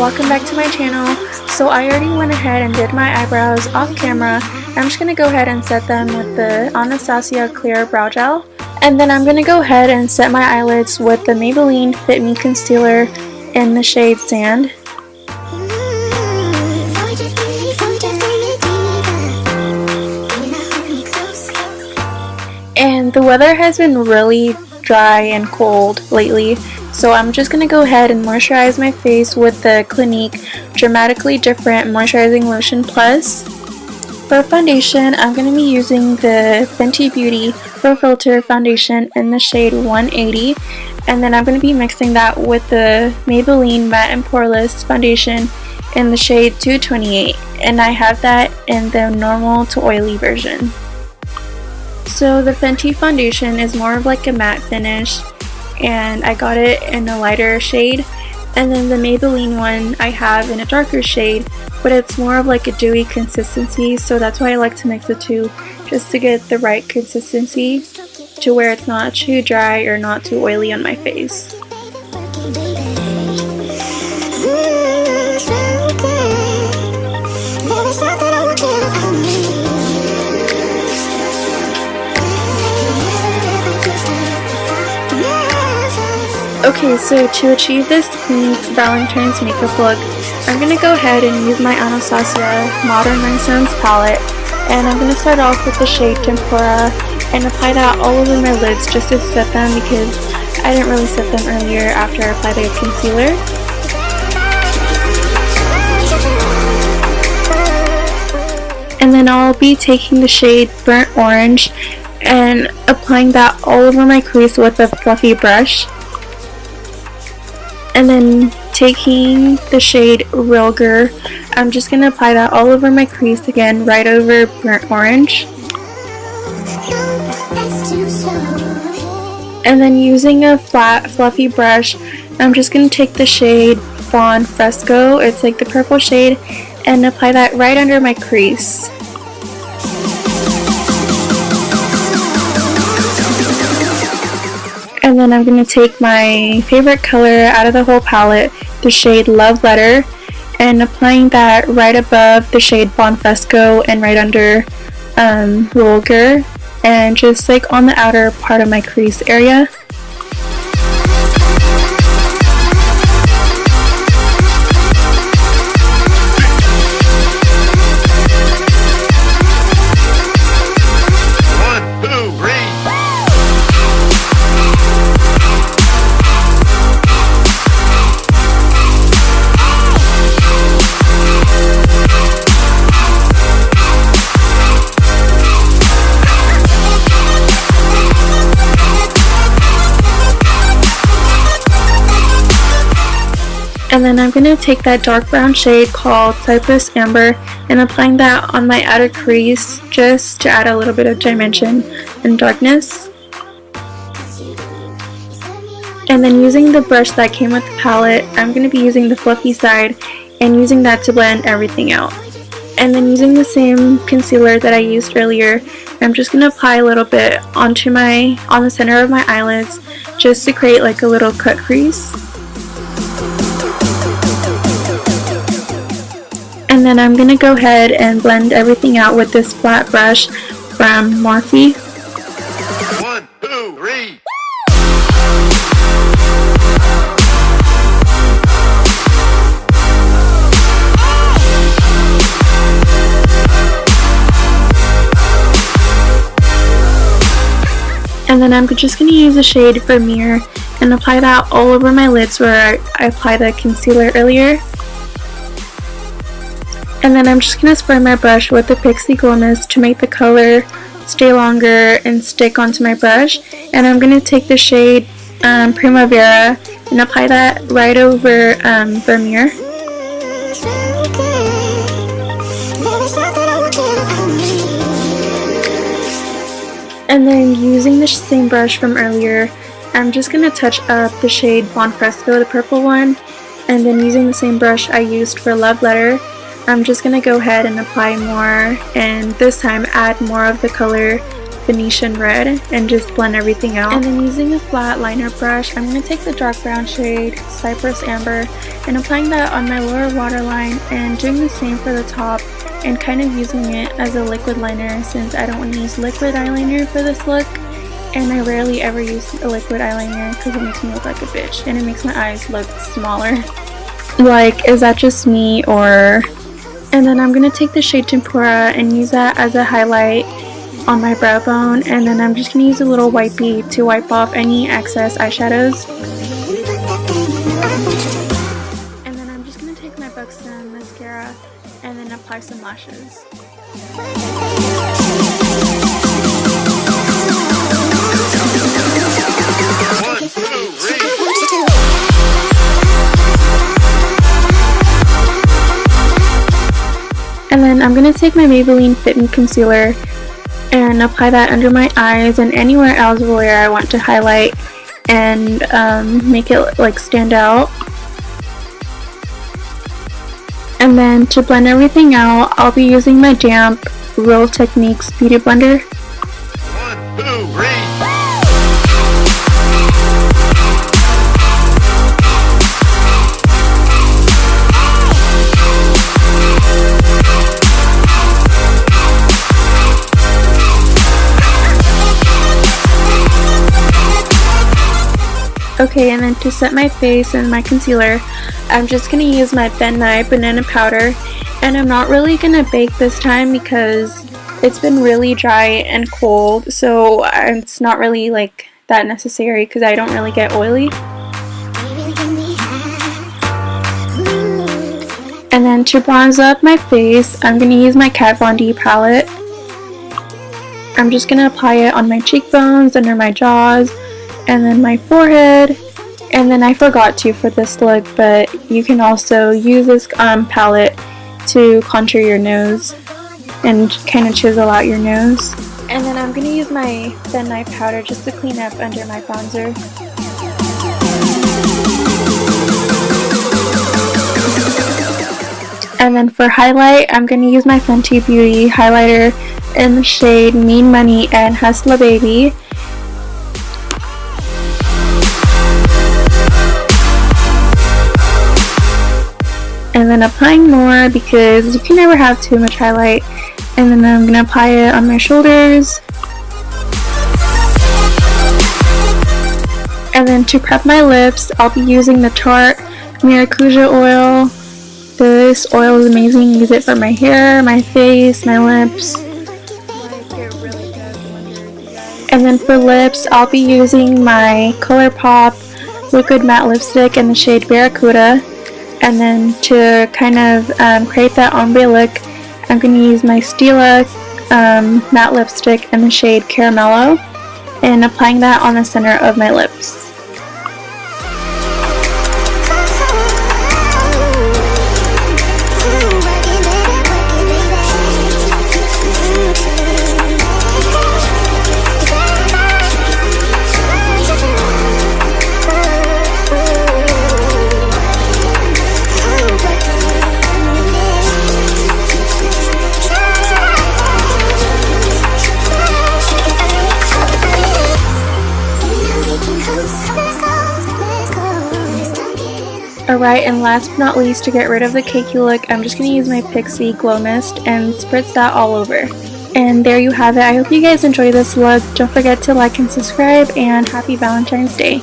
welcome back to my channel. So I already went ahead and did my eyebrows off camera. I'm just going to go ahead and set them with the Anastasia Clear Brow Gel. And then I'm going to go ahead and set my eyelids with the Maybelline Fit Me Concealer in the shade Sand. And the weather has been really dry and cold lately, so I'm just going to go ahead and moisturize my face with the Clinique Dramatically Different Moisturizing Lotion Plus. For foundation, I'm going to be using the Fenty Beauty Pro Filtr foundation in the shade 180, and then I'm going to be mixing that with the Maybelline Matte and Poreless foundation in the shade 228, and I have that in the normal to oily version. So the Fenty foundation is more of like a matte finish, and I got it in a lighter shade, and then the Maybelline one I have in a darker shade, but it's more of like a dewy consistency, so that's why I like to mix the two, just to get the right consistency to where it's not too dry or not too oily on my face. Okay, so to achieve this Clinique Valentine's makeup look, I'm going to go ahead and use my Anastasia Modern Renaissance palette, and I'm going to start off with the shade Tempura and apply that all over my lids just to set them, because I didn't really set them earlier after I applied the concealer. And then I'll be taking the shade Burnt Orange and applying that all over my crease with a fluffy brush. And then taking the shade Realger, I'm just going to apply that all over my crease again, right over Burnt Orange. And then using a flat fluffy brush, I'm just going to take the shade Fawn Fresco, it's like the purple shade, and apply that right under my crease. And then I'm going to take my favorite color out of the whole palette, the shade Love Letter, and applying that right above the shade Fawn Fresco and right under Realger, and just like on the outer part of my crease area. And then I'm going to take that dark brown shade called Cypress Amber and applying that on my outer crease just to add a little bit of dimension and darkness. And then using the brush that came with the palette, I'm going to be using the fluffy side and using that to blend everything out. And then using the same concealer that I used earlier, I'm just going to apply a little bit on the center of my eyelids just to create like a little cut crease. And then I'm going to go ahead and blend everything out with this flat brush from Morphe. 1, 2, 3. And then I'm just going to use the shade Vermeer and apply that all over my lids where I applied the concealer earlier. And then I'm just going to spray my brush with the Pixi Glow Mist to make the color stay longer and stick onto my brush. And I'm going to take the shade Primavera and apply that right over Vermeer. And then using the same brush from earlier, I'm just going to touch up the shade Fawn Fresco, the purple one. And then using the same brush I used for Love Letter, I'm just going to go ahead and apply more, and this time add more of the color Venetian red and just blend everything out. And then using a flat liner brush, I'm going to take the dark brown shade, Cypress Amber, and applying that on my lower waterline and doing the same for the top and kind of using it as a liquid liner since I don't want to use liquid eyeliner for this look. And I rarely ever use a liquid eyeliner because it makes me look like a bitch and it makes my eyes look smaller. Like, is that just me or... And then I'm going to take the shade Tempura and use that as a highlight on my brow bone, and then I'm just going to use a little wipey to wipe off any excess eyeshadows. And then I'm just going to take my Buxom mascara and then apply some lashes. And then I'm going to take my Maybelline Fit Me concealer and apply that under my eyes and anywhere else where I want to highlight and make it like stand out. And then to blend everything out, I'll be using my damp Real Techniques Beauty Blender. 1, 2, 3. Okay, and then to set my face and my concealer, I'm just going to use my Ben Nye banana powder, and I'm not really going to bake this time because it's been really dry and cold, so it's not really like that necessary because I don't really get oily. And then to bronze up my face, I'm going to use my Kat Von D palette. I'm just going to apply it on my cheekbones, under my jaws, and then my forehead. And then I forgot to for this look, but you can also use this palette to contour your nose and kind of chisel out your nose. And then I'm going to use my Ben Nye powder just to clean up under my bronzer. And then for highlight, I'm going to use my Fenty Beauty highlighter in the shade Mean Money and Hustla Baby. And then applying more because you can never have too much highlight. And then I'm going to apply it on my shoulders. And then to prep my lips, I'll be using the Tarte Maracuja Oil. This oil is amazing. Use it for my hair, my face, my lips. And then for lips, I'll be using my Colourpop Liquid Matte Lipstick in the shade Baracuda. And then to kind of create that ombre look, I'm going to use my Stila matte lipstick in the shade Caramello and applying that on the center of my lips. Alright, and last but not least, to get rid of the cakey look, I'm just going to use my Pixi Glow Mist and spritz that all over. And there you have it. I hope you guys enjoy this look. Don't forget to like and subscribe, and happy Valentine's Day.